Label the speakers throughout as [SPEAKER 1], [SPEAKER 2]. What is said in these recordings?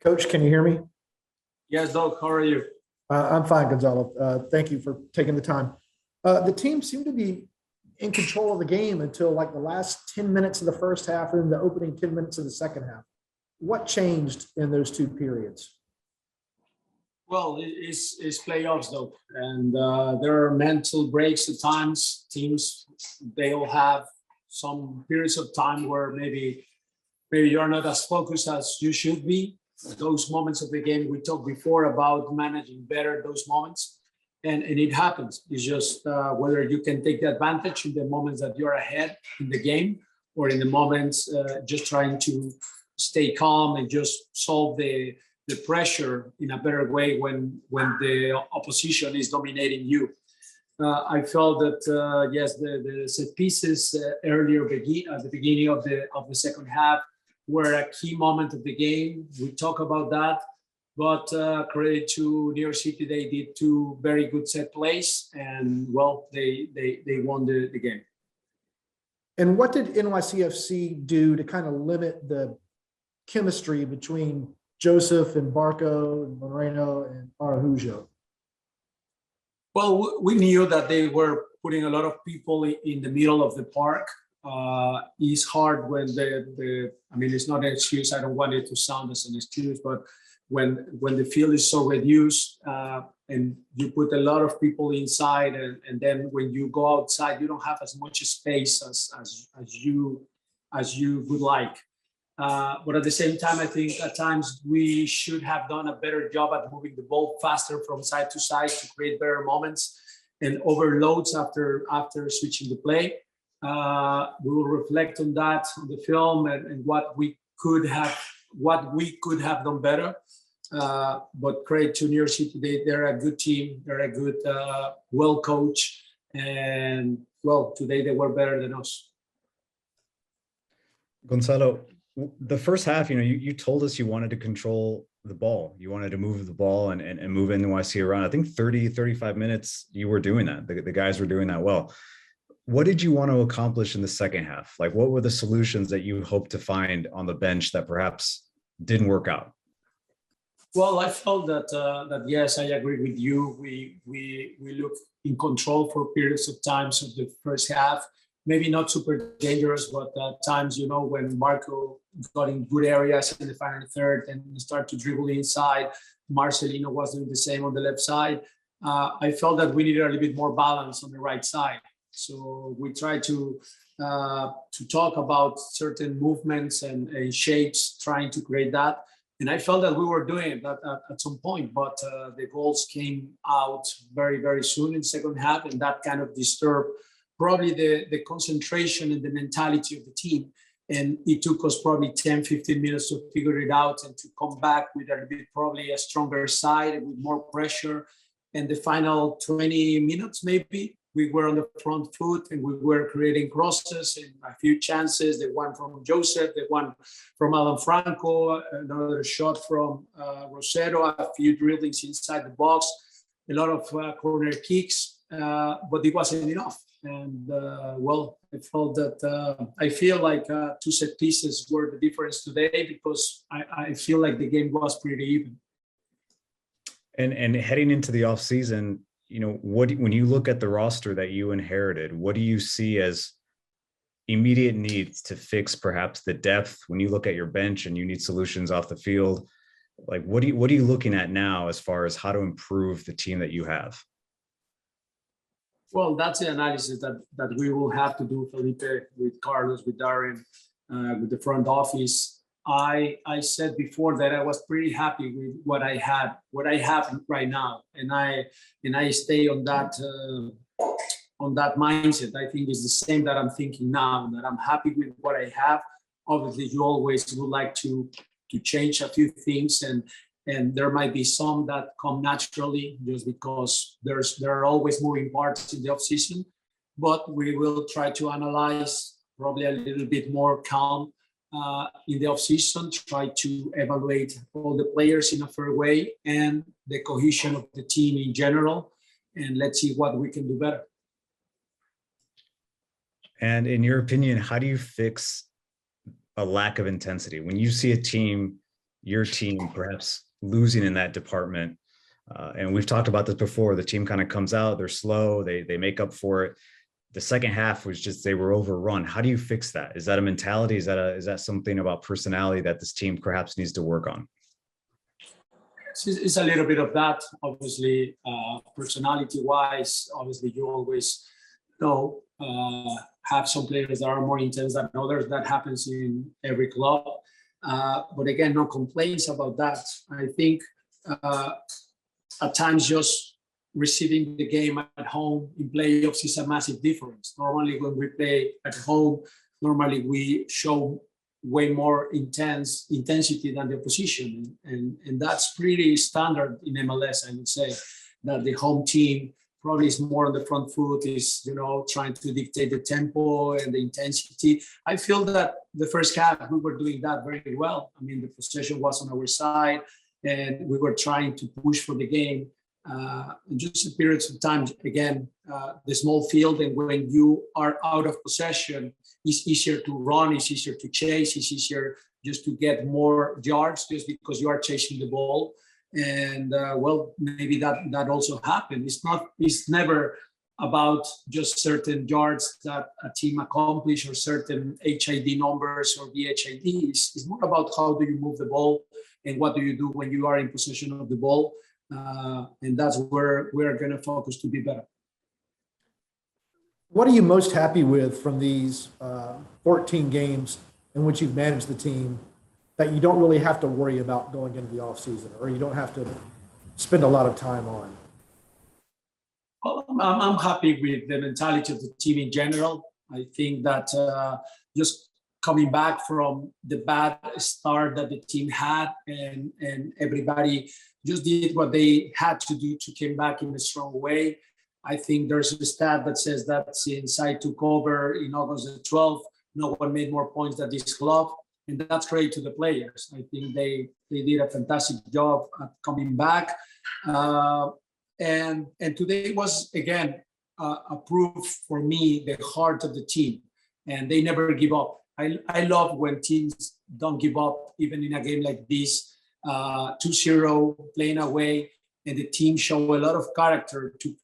[SPEAKER 1] Coach, can you hear me?
[SPEAKER 2] Yes, Doc, how are you?
[SPEAKER 1] I'm fine, Gonzalo. Thank you for taking the time. The team seemed to be in control of the game until like the last 10 minutes of the first half and the opening 10 minutes of the second half. What changed in those two periods?
[SPEAKER 2] Well, it's playoffs, though, and there are mental breaks at times. Teams, they'll have some periods of time where maybe you're not as focused as you should be. Those moments of the game, we talked before about managing better those moments, and it happens. It's just whether you can take the advantage in the moments that you're ahead in the game, or in the moments just trying to stay calm and just solve the pressure in a better way when the opposition is dominating you. I felt that yes, the set pieces earlier at the beginning of the second half were a key moment of the game. We talk about that, but credit to New York City, they did two very good set plays, and well, they won the game.
[SPEAKER 1] And what did NYCFC do to kind of limit the chemistry between Joseph and Barco and Moreno and Araujo?
[SPEAKER 2] Well, we knew that they were putting a lot of people in the middle of the park. It's hard when I mean, it's not an excuse. I don't want it to sound as an excuse, but when the field is so reduced and you put a lot of people inside, and then when you go outside, you don't have as much space as you would like. But at the same time, I think at times we should have done a better job at moving the ball faster from side to side to create better moments and overloads after switching the play. We will reflect on that on the film and what we could have done better. But credit to New York City, they're a good team. They're a good, well coached, and well, today they were better than us.
[SPEAKER 3] Gonzalo, the first half, you told us you wanted to control the ball. You wanted to move the ball and move NYC around. I think 30, 35 minutes, you were doing that. The guys were doing that well. What did you want to accomplish in the second half? Like, what were the solutions that you hoped to find on the bench that perhaps didn't work out?
[SPEAKER 2] Well, I felt that yes, I agree with you. We looked in control for periods of times of the first half. Maybe not super dangerous, but at times, when Marco got in good areas in the final third and start to dribble inside, Marcelino was doing the same on the left side. I felt that we needed a little bit more balance on the right side. So we tried to talk about certain movements and shapes, trying to create that. And I felt that we were doing that at some point, but the goals came out very, very soon in the second half, and that kind of disturbed probably the concentration and the mentality of the team. And it took us probably 10, 15 minutes to figure it out and to come back with a bit, probably a stronger side and with more pressure. And the final 20 minutes, maybe, we were on the front foot and we were creating crosses and a few chances. The one from Joseph, the one from Alan Franco, another shot from Rosero, a few dribblings inside the box, a lot of corner kicks, but it wasn't enough. And well, I feel like two set pieces were the difference today, because I feel like the game was pretty even.
[SPEAKER 3] And heading into the offseason, when you look at the roster that you inherited, what do you see as immediate needs to fix perhaps the depth? When you look at your bench and you need solutions off the field, like what are you looking at now as far as how to improve the team that you have?
[SPEAKER 2] Well, that's the analysis that we will have to do, Felipe, with Carlos, with Darren, with the front office. I said before that I was pretty happy with what I have right now, and I stay on that mindset. I think it's the same that I'm thinking now, that I'm happy with what I have. Obviously, you always would like to change a few things, and there might be some that come naturally just because there are always moving parts in the offseason. But we will try to analyze probably a little bit more calm in the offseason, try to evaluate all the players in a fair way and the cohesion of the team in general, and let's see what we can do better.
[SPEAKER 3] And in your opinion, how do you fix a lack of intensity? When you see a team your team perhaps losing in that department? And we've talked about this before. The team kind of comes out, they're slow, they make up for it. The second half was just, they were overrun. How do you fix that? Is that a mentality? Is that something about personality that this team perhaps needs to work on?
[SPEAKER 2] It's a little bit of that, obviously. Personality wise, obviously you always have some players that are more intense than others. That happens in every club. But again, no complaints about that. I think at times just receiving the game at home in playoffs is a massive difference. Normally when we play at home, normally we show way more intensity than the opposition. And that's pretty standard in MLS, I would say, that the home team probably is more on the front foot, is, trying to dictate the tempo and the intensity. I feel that the first half, we were doing that very well. I mean, the possession was on our side and we were trying to push for the game. Just a periods of time, again, the small field, and when you are out of possession, it's easier to run, it's easier to chase, it's easier just to get more yards just because you are chasing the ball. And maybe that also happened. It's never about just certain yards that a team accomplish or certain HID numbers or VHIDs. It's more about how do you move the ball and what do you do when you are in possession of the ball. And that's where we're going to focus to be better.
[SPEAKER 1] What are you most happy with from these 14 games in which you've managed the team that you don't really have to worry about going into the offseason, or you don't have to spend a lot of time on?
[SPEAKER 2] Well, I'm happy with the mentality of the team in general. I think that just coming back from the bad start that the team had, and everybody just did what they had to do to come back in a strong way. I think there's a stat that says that since I took over in August the 12th, no one made more points than this club. And that's great to the players. I think they did a fantastic job at coming back. And today was, again, a proof for me, the heart of the team. And they never give up. I love when teams don't give up, even in a game like this, 2-0, playing away, and the team show a lot of character to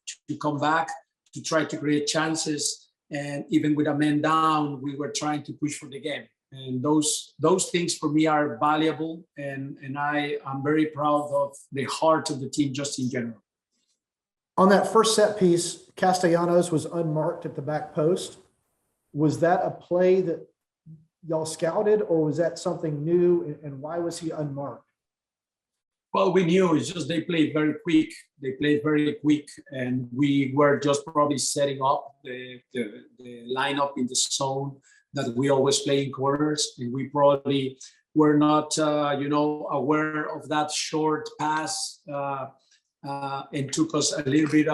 [SPEAKER 2] come back, to try to create chances. And even with a man down, we were trying to push for the game. And those things for me are valuable. And I'm very proud of the heart of the team just in general.
[SPEAKER 1] On that first set piece, Castellanos was unmarked at the back post. Was that a play that y'all scouted, or was that something new? And why was he unmarked?
[SPEAKER 2] Well, we knew. It's just they played very quick. They played very quick, and we were just probably setting up the lineup in the zone that we always play in corners, and we probably were not, aware of that short pass, and took us a little bit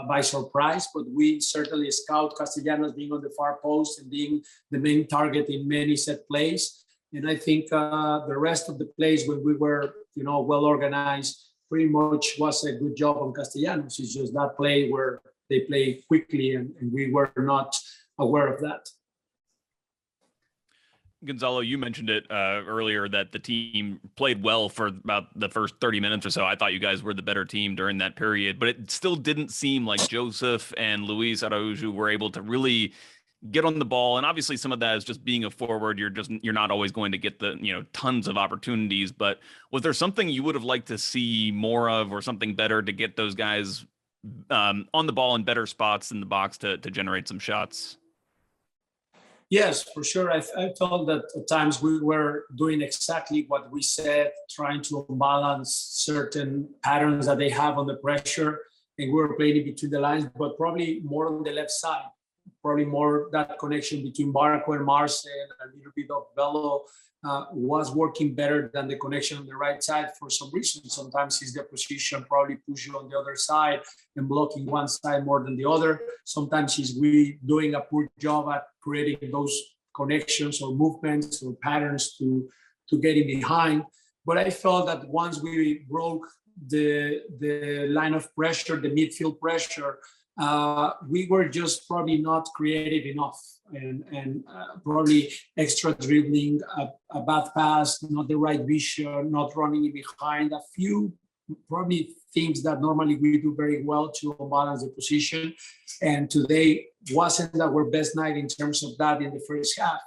[SPEAKER 2] by surprise. But we certainly scout Castellanos being on the far post and being the main target in many set plays. And I think the rest of the plays, when we were, well organized, pretty much was a good job on Castellanos. It's just that play where they play quickly, and we were not aware of that.
[SPEAKER 4] Gonzalo, you mentioned it earlier that the team played well for about the first 30 minutes or so. I thought you guys were the better team during that period, but it still didn't seem like Joseph and Luis Araujo were able to really get on the ball. And obviously some of that is just being a forward. You're not always going to get the, tons of opportunities, but was there something you would have liked to see more of, or something better to get those guys on the ball in better spots in the box to generate some shots?
[SPEAKER 2] Yes, for sure. I felt that at times we were doing exactly what we said, trying to balance certain patterns that they have on the pressure, and we were playing between the lines, but probably more on the left side. Probably more that connection between Barco and Marcel, a little bit of Bello was working better than the connection on the right side for some reason. Sometimes it's the position probably push you on the other side and blocking one side more than the other. Sometimes he's really doing a poor job at creating those connections or movements or patterns to getting behind. But I felt that once we broke the line of pressure, the midfield pressure, we were just probably not creative enough, and probably extra dribbling, a bad pass, not the right vision, not running in behind, a few probably things that normally we do very well to balance the position. And today wasn't our best night in terms of that in the first half.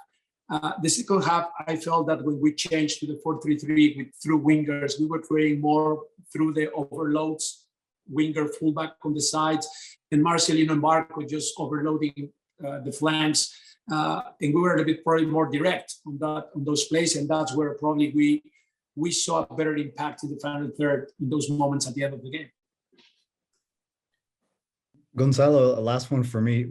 [SPEAKER 2] The second half, I felt that when we changed to the 4-3-3 with through wingers, we were creating more through the overloads, winger fullback on the sides, and Marcelino and Marco just overloading the flanks. And we were a little bit probably more direct on those plays, and that's where probably we saw a better impact in the final third in those moments at the end of the game.
[SPEAKER 3] Gonzalo, last one for me.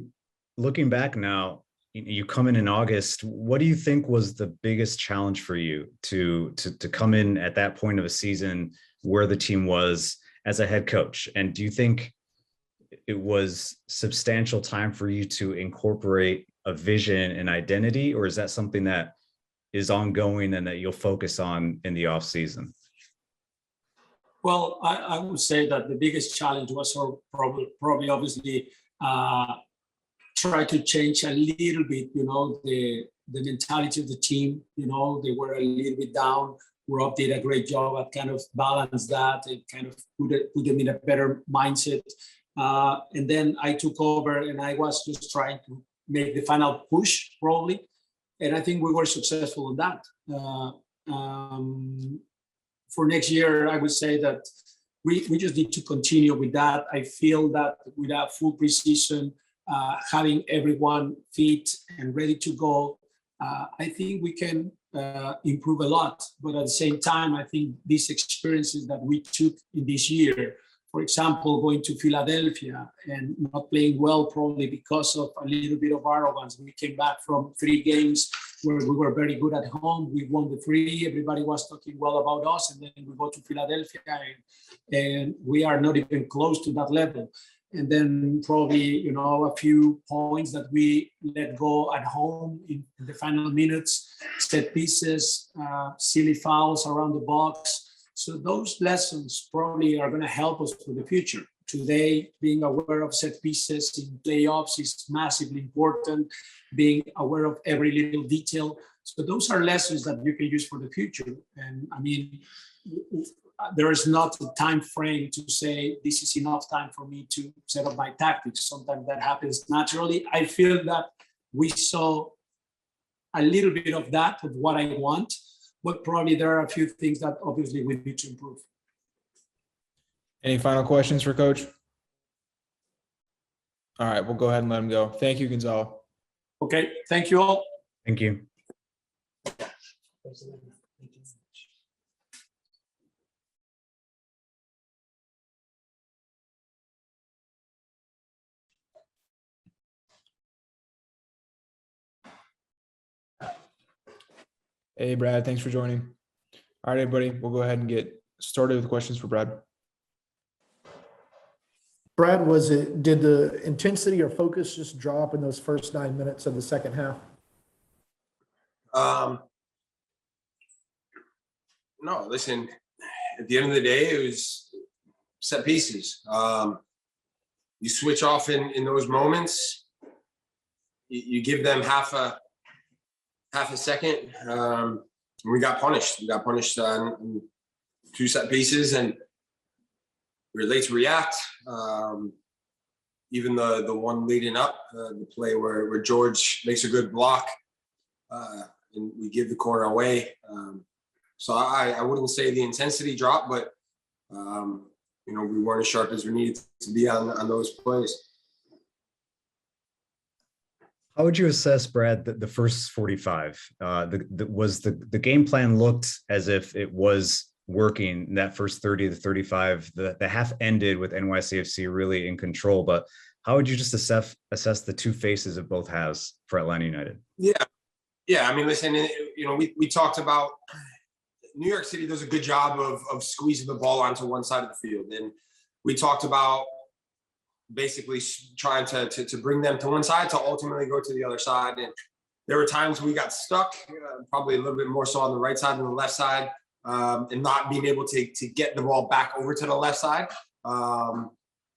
[SPEAKER 3] Looking back now, you come in August. What do you think was the biggest challenge for you to come in at that point of a season where the team was as a head coach? And do you think it was substantial time for you to incorporate a vision and identity, or is that something that is ongoing and that you'll focus on in the off season?
[SPEAKER 2] Well, I would say that the biggest challenge was probably obviously try to change a little bit, the mentality of the team. They were a little bit down. Rob did a great job at kind of balance that and kind of put them in a better mindset. And then I took over and I was just trying to make the final push probably. And I think we were successful in that. For next year, I would say that we just need to continue with that. I feel that with a full preseason, having everyone fit and ready to go, I think we can improve a lot. But at the same time, I think these experiences that we took in this year, for example, going to Philadelphia and not playing well probably because of a little bit of arrogance. We came back from 3 games where we were very good at home. We won the 3. Everybody was talking well about us. And then we go to Philadelphia and we are not even close to that level. And then probably, a few points that we let go at home in the final minutes, set pieces, silly fouls around the box. So those lessons probably are going to help us for the future. Today, being aware of set pieces in playoffs is massively important, being aware of every little detail. So those are lessons that you can use for the future. And I mean, there is not a time frame to say this is enough time for me to set up my tactics. Sometimes that happens naturally. I feel that we saw a little bit of that, of what I want, but probably there are a few things that obviously we need to improve.
[SPEAKER 5] Any final questions for Coach? All right, we'll go ahead and let him go. Thank you, Gonzalo.
[SPEAKER 2] Okay, thank you all.
[SPEAKER 3] Thank you.
[SPEAKER 5] Hey, Brad, thanks for joining. All right, everybody, we'll go ahead and get started with questions for Brad.
[SPEAKER 1] Brad, did the intensity or focus just drop in those first 9 minutes of the second half?
[SPEAKER 6] No, listen, at the end of the day, it was set pieces. You switch off in those moments, you give them half a second. We got punished. We got punished on 2 set pieces, and we were late to react. Even the one leading up, the play where George makes a good block, and we give the corner away. So I wouldn't say the intensity dropped, but we weren't as sharp as we needed to be on those plays.
[SPEAKER 3] How would you assess, Brad, the first 45? The game plan looked as if it was working in that first 30 to 35. The half ended with NYCFC really in control, but how would you just assess the 2 faces of both halves for Atlanta United?
[SPEAKER 6] Yeah. I mean, listen, we talked about New York City does a good job of squeezing the ball onto one side of the field, and we talked about basically trying to bring them to one side to ultimately go to the other side. And there were times we got stuck, probably a little bit more so on the right side than the left side, and not being able to get the ball back over to the left side.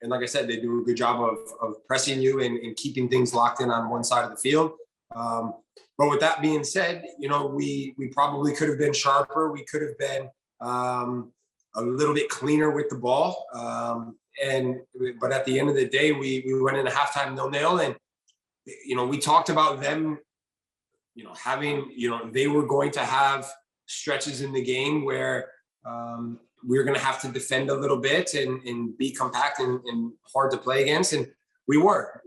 [SPEAKER 6] And like I said, they do a good job of pressing you and keeping things locked in on one side of the field. But with that being said, we probably could have been sharper. We could have been a little bit cleaner with the ball. But at the end of the day, we went into halftime 0-0, and we talked about them, having, they were going to have stretches in the game where we were going to have to defend a little bit and be compact and hard to play against, and we were.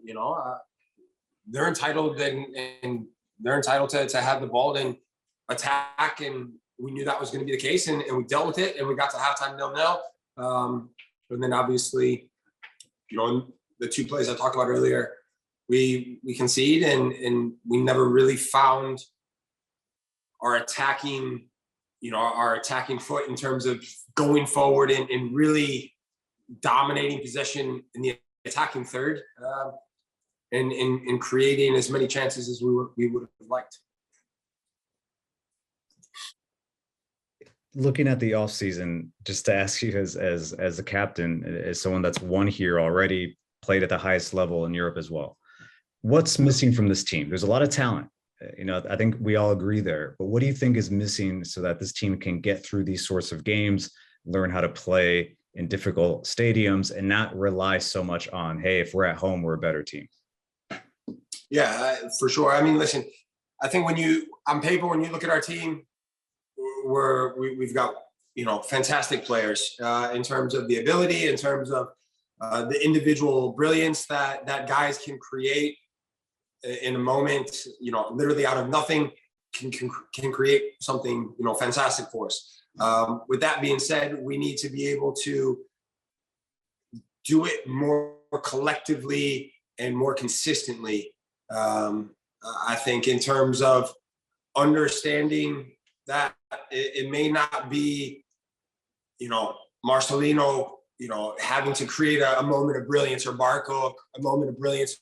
[SPEAKER 6] They're entitled and they're entitled to have the ball and attack, and we knew that was going to be the case, and we dealt with it, and we got to halftime 0-0. And then obviously, the two plays I talked about earlier, we concede, and we never really found our attacking foot in terms of going forward and really dominating possession in the attacking third, and creating as many chances as we would have liked.
[SPEAKER 3] Looking at the offseason, just to ask you as a captain, as someone that's won here already, played at the highest level in Europe as well, what's missing from this team? There's a lot of talent. I think we all agree there, but what do you think is missing so that this team can get through these sorts of games, learn how to play in difficult stadiums, and not rely so much on, hey, if we're at home, we're a better team?
[SPEAKER 6] Yeah, for sure. I mean, listen, I think on paper, when you look at our team, we've got, fantastic players in terms of the ability, in terms of the individual brilliance that guys can create in a moment, literally out of nothing, can create something, fantastic for us. With that being said, we need to be able to do it more collectively and more consistently. I think in terms of understanding that it may not be, Marcelino, having to create a moment of brilliance, or Barco a moment of brilliance,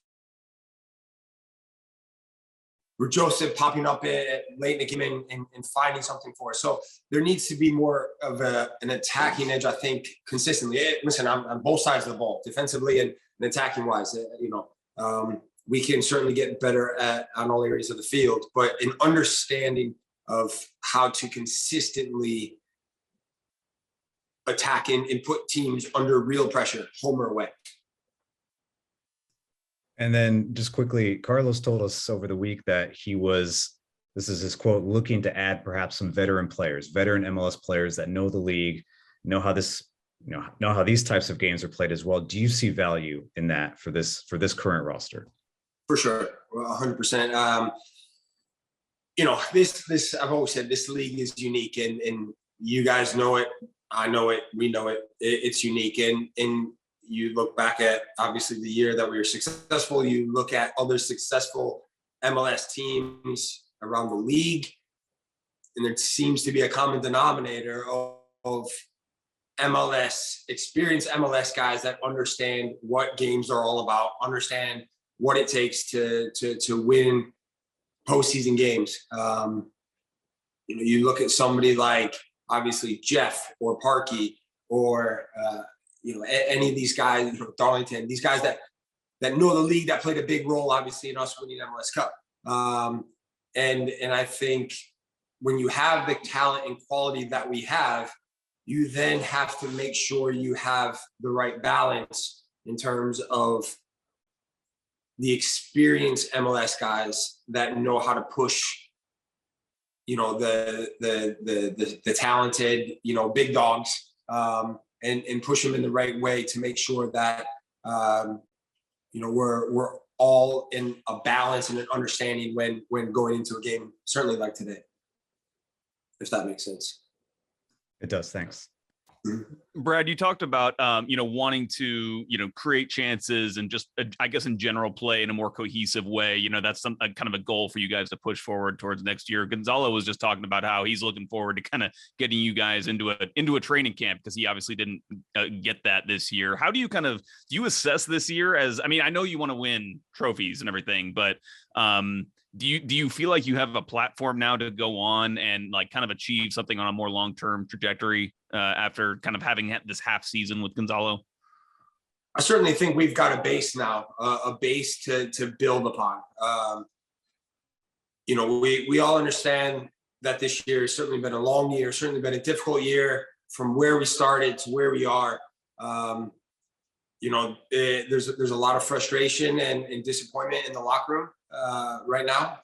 [SPEAKER 6] or Joseph popping up late in the game and finding something for us. So there needs to be more of an attacking edge, I think, consistently. Listen, on both sides of the ball, defensively and attacking wise, we can certainly get better on all areas of the field, but an understanding of how to consistently attack and put teams under real pressure, home or away.
[SPEAKER 3] And then just quickly, Carlos told us over the week that he was, this is his quote, looking to add perhaps some veteran MLS players that know the league, know how these types of games are played as well. Do you see value in that for this current roster?
[SPEAKER 6] For sure, 100%. This I've always said, this league is unique, and you guys know it. I know it. We know it. It's unique, and you look back at obviously the year that we were successful. You look at other successful MLS teams around the league, and there seems to be a common denominator of MLS, experienced MLS guys that understand what games are all about, understand what it takes to win postseason games. You look at somebody like obviously Jeff or Parkey or any of these guys, Darlington, these guys that know the league, that played a big role obviously in us winning MLS Cup. And I think when you have the talent and quality that we have, you then have to make sure you have the right balance in terms of the experienced MLS guys that know how to push, the talented, big dogs, and push them in the right way to make sure that, we're all in a balance and an understanding when going into a game, certainly like today, if that makes sense.
[SPEAKER 3] It does. Thanks.
[SPEAKER 4] Brad, you talked about, wanting to, create chances and just, I guess, in general, play in a more cohesive way. That's some kind of a goal for you guys to push forward towards next year. Gonzalo was just talking about how he's looking forward to kind of getting you guys into a training camp, because he obviously didn't get that this year. How do you assess this year as, I know you want to win trophies and everything, but do you feel like you have a platform now to go on and kind of achieve something on a more long-term trajectory after kind of having this half season with Gonzalo?
[SPEAKER 6] I certainly think we've got a base now, a base to build upon. You know, we all understand that this year has certainly been a long year, certainly been a difficult year from where we started to where we are. You know, there's a lot of frustration and disappointment in the locker room right now.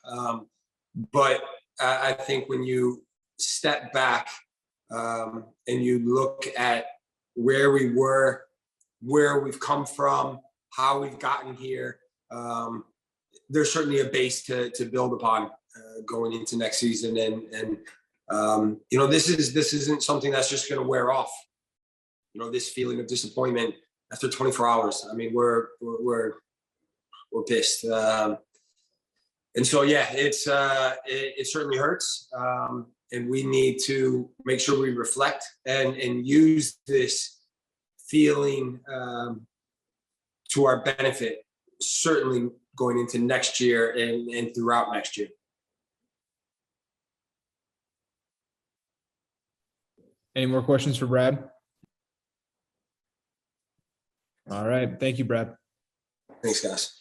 [SPEAKER 6] But I think when you step back and you look at where we were, where we've come from, how we've gotten here, there's certainly a base to build upon going into next season. And you know, this isn't something that's just going to wear off. You know, this feeling of disappointment after 24 hours. I mean, we're pissed. And so, yeah, it certainly hurts. And we need to make sure we reflect and use this feeling to our benefit, certainly going into next year and throughout next year.
[SPEAKER 5] Any more questions for Brad? All right. Thank you, Brad.
[SPEAKER 6] Thanks, guys.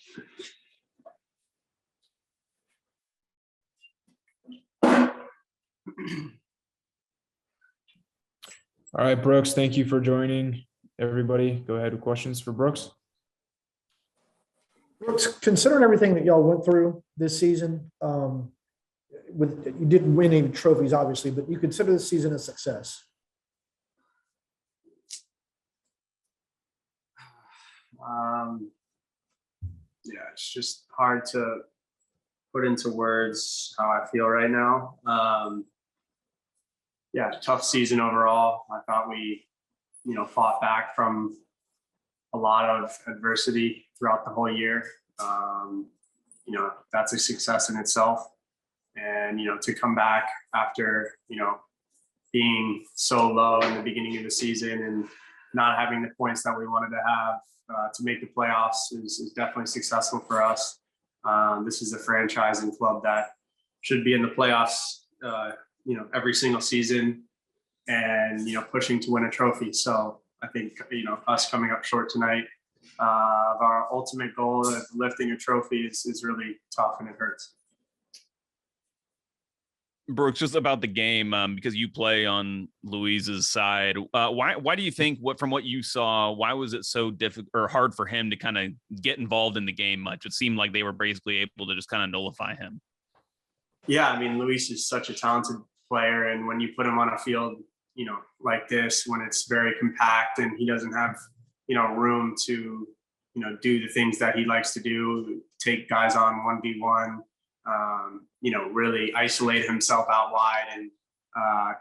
[SPEAKER 5] All right, Brooks, thank you for joining. Everybody, go ahead with questions for Brooks.
[SPEAKER 1] Brooks, considering everything that y'all went through this season, you didn't win any trophies, obviously, but you consider this season a success.
[SPEAKER 7] Yeah, it's just hard to put into words how I feel right now. Yeah, tough season overall. I thought we, fought back from a lot of adversity throughout the whole year. That's a success in itself. And, to come back after, being so low in the beginning of the season and not having the points that we wanted to have to make the playoffs is definitely successful for us. This is a franchise and club that should be in the playoffs, every single season and, pushing to win a trophy. So I think, us coming up short tonight of our ultimate goal of lifting a trophy is really tough and it hurts.
[SPEAKER 4] Brooks, just about the game, because you play on Luis's side. Why do you think from what you saw, why was it so difficult or hard for him to kind of get involved in the game much? It seemed like they were basically able to just kind of nullify him.
[SPEAKER 7] Yeah, I mean, Luis is such a talented player, and when you put him on a field, like this, when it's very compact and he doesn't have, room to, do the things that he likes to do, take guys on 1v1, really isolate himself out wide and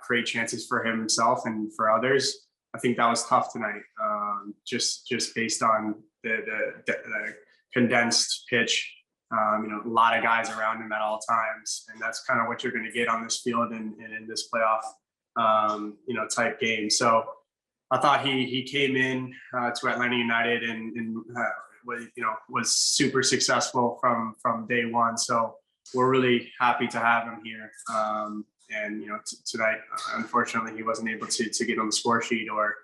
[SPEAKER 7] create chances for himself and for others. I think that was tough tonight, just based on the condensed pitch. A lot of guys around him at all times, and that's kind of what you're going to get on this field and in this playoff, type game. So I thought he came in to Atlanta United and was super successful from day one. So we're really happy to have him here. And tonight, unfortunately, he wasn't able to get on the score sheet or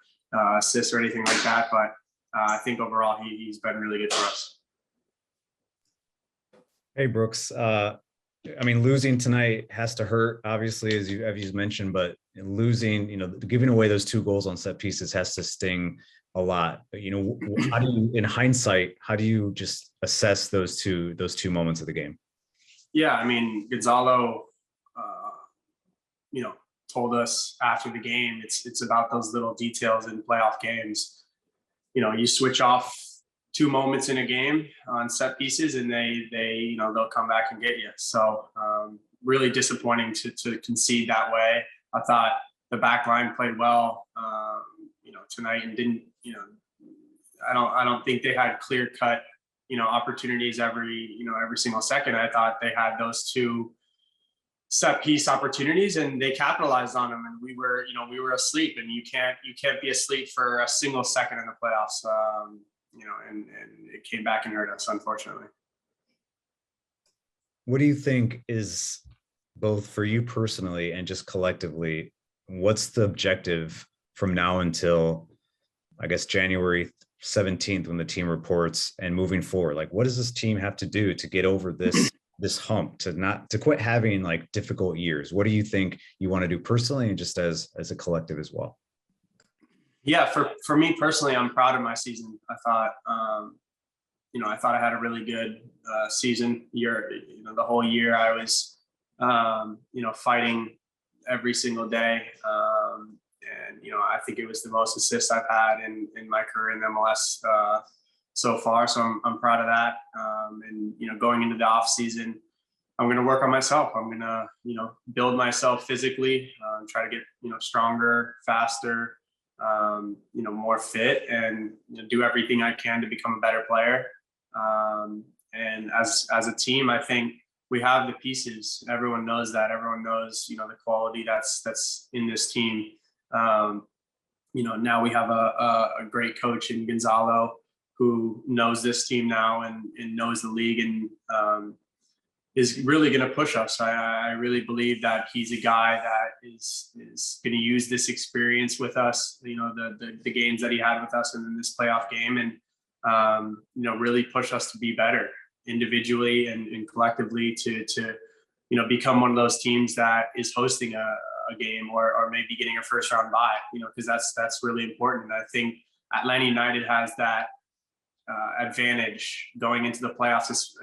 [SPEAKER 7] assist or anything like that. But I think overall, he's been really good for us.
[SPEAKER 3] Hey, Brooks. Losing tonight has to hurt, obviously, as you've mentioned, but losing, giving away those 2 goals on set pieces has to sting a lot. But, how do you, in hindsight, how do you just assess those two moments of the game?
[SPEAKER 7] Yeah, I mean, Gonzalo, told us after the game, it's about those little details in playoff games. You switch off 2 moments in a game on set pieces and they'll come back and get you. So really disappointing to concede that way. I thought the back line played well, tonight and didn't, I don't think they had clear cut, opportunities every single second. I thought they had those 2 set piece opportunities and they capitalized on them. And we were asleep, and you can't be asleep for a single second in the playoffs. And it came back and hurt us, unfortunately.
[SPEAKER 3] What do you think is, both for you personally and just collectively, what's the objective from now until, I guess, January 17th when the team reports and moving forward? Like, what does this team have to do to get over this hump, to quit having like difficult years? What do you think you want to do personally and just as a collective as well?
[SPEAKER 7] Yeah, for me personally, I'm proud of my season. I thought, I thought I had a really good season. The whole year I was, fighting every single day. I think it was the most assists I've had in my career in MLS so far. So I'm proud of that. Going into the off season, I'm going to work on myself. I'm going to, build myself physically, try to get, stronger, faster, more fit, and do everything I can to become a better player. And as a team, I think we have the pieces. Everyone knows that. Everyone knows, the quality that's in this team. Now we have a great coach in Gonzalo who knows this team now and knows the league and is really going to push us. I really believe that he's a guy that is going to use this experience with us, the games that he had with us in this playoff game, and really push us to be better individually and collectively to become one of those teams that is hosting a game or maybe getting a first round bye, because that's really important. I think Atlanta United has that advantage going into the playoffs, is,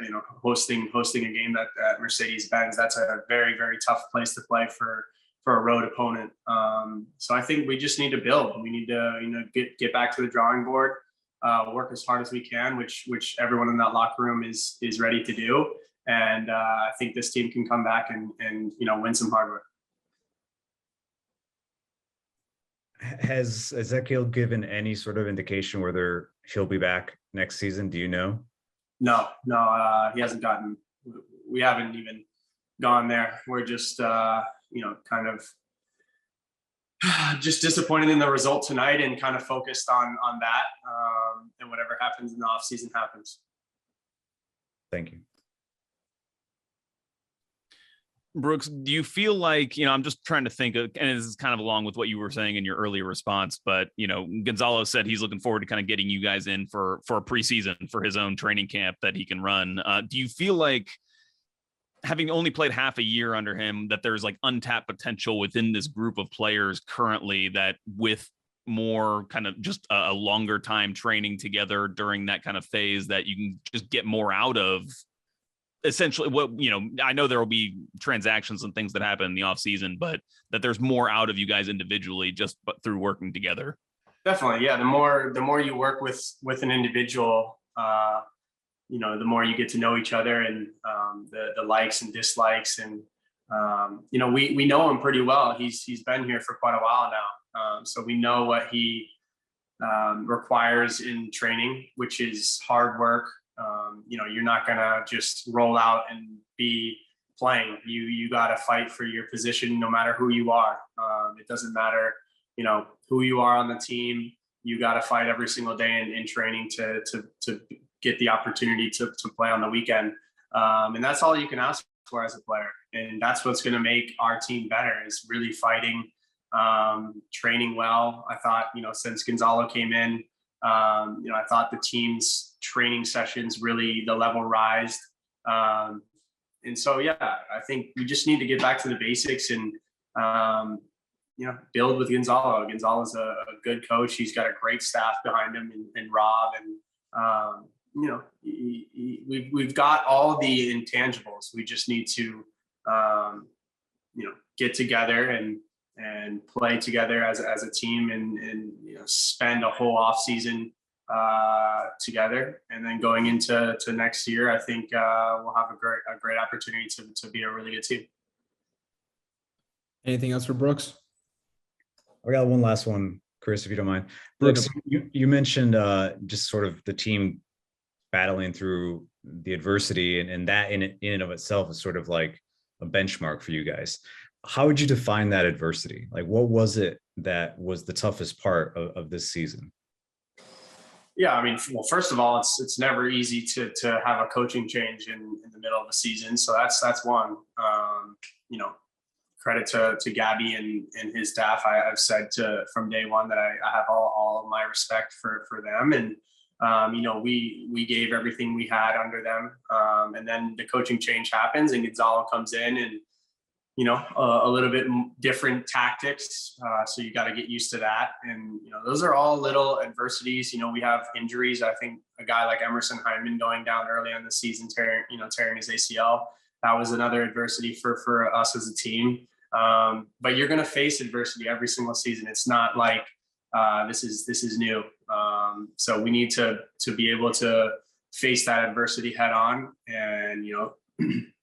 [SPEAKER 7] hosting a game at Mercedes-Benz. That's a very, very tough place to play for a road opponent. So I think we just need to build. We need to, get back to the drawing board, work as hard as we can, which everyone in that locker room is ready to do. And I think this team can come back and win some hardware.
[SPEAKER 3] Has Ezekiel given any sort of indication whether he'll be back next season? Do you know?
[SPEAKER 7] No, he hasn't we haven't even gone there. We're just, kind of just disappointed in the result tonight and kind of focused on that. And whatever happens in the off season happens.
[SPEAKER 3] Thank you.
[SPEAKER 4] Brooks, do you feel like, I'm just trying to think of, and this is kind of along with what you were saying in your earlier response, but, Gonzalo said he's looking forward to kind of getting you guys in for a preseason for his own training camp that he can run. Do you feel like, having only played half a year under him, that there's like untapped potential within this group of players currently, that with more kind of just a longer time training together during that kind of phase, that you can just get more out of? Essentially, what I know there will be transactions and things that happen in the off season, but that there's more out of you guys individually but through working together.
[SPEAKER 7] Definitely, yeah. The more you work with an individual, the more you get to know each other, and the likes and dislikes, and we know him pretty well. He's been here for quite a while now, so we know what he requires in training, which is hard work. You're not gonna just roll out and be playing. You got to fight for your position, no matter who you are. It doesn't matter, who you are on the team. You got to fight every single day in training to get the opportunity to play on the weekend. And that's all you can ask for as a player. And that's what's going to make our team better, is really fighting, training well. I thought, since Gonzalo came in, I thought the team's training sessions really, the level rised. And so, yeah, I think we just need to get back to the basics and, build with Gonzalo. Gonzalo's a good coach. He's got a great staff behind him, and Rob, and, we've got all the intangibles. We just need to, get together and play together as a team, and spend a whole off season together. And then going into next year, I think we'll have a great opportunity to be a really good team.
[SPEAKER 5] Anything else for Brooks?
[SPEAKER 3] I got one last one, Chris, if you don't mind. Brooks, you mentioned just sort of the team battling through the adversity, and that in and of itself is sort of like a benchmark for you guys. How would you define that adversity? Like, what was it that was the toughest part of this season?
[SPEAKER 7] Yeah, I mean, well, first of all, it's never easy to have a coaching change in the middle of the season. So that's one. credit to Gabby and his staff. I've said from day one that I have all of my respect for them. And, we gave everything we had under them. And then the coaching change happens and Gonzalo comes in and, a little bit different tactics. So you got to get used to that. And, those are all little adversities. We have injuries. I think a guy like Emerson Hyman going down early in the season, tearing his ACL. That was another adversity for us as a team. But you're going to face adversity every single season. It's not like this is new. So we need to be able to face that adversity head on and,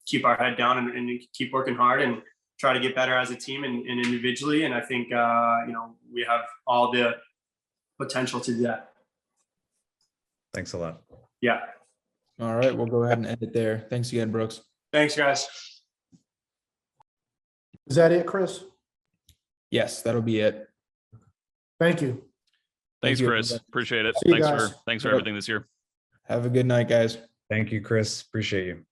[SPEAKER 7] keep our head down and keep working hard and try to get better as a team and individually. And I think, we have all the potential to do that.
[SPEAKER 3] Thanks a lot.
[SPEAKER 7] Yeah.
[SPEAKER 5] All right, we'll go ahead and end it there. Thanks again, Brooks.
[SPEAKER 7] Thanks, guys.
[SPEAKER 1] Is that it, Chris?
[SPEAKER 5] Yes, that'll be it.
[SPEAKER 1] Thank you.
[SPEAKER 4] Thanks,
[SPEAKER 5] you.
[SPEAKER 4] Chris. Appreciate it.
[SPEAKER 1] See you guys.
[SPEAKER 4] Thanks for everything this year.
[SPEAKER 5] Have a good night, guys.
[SPEAKER 3] Thank you, Chris. Appreciate you.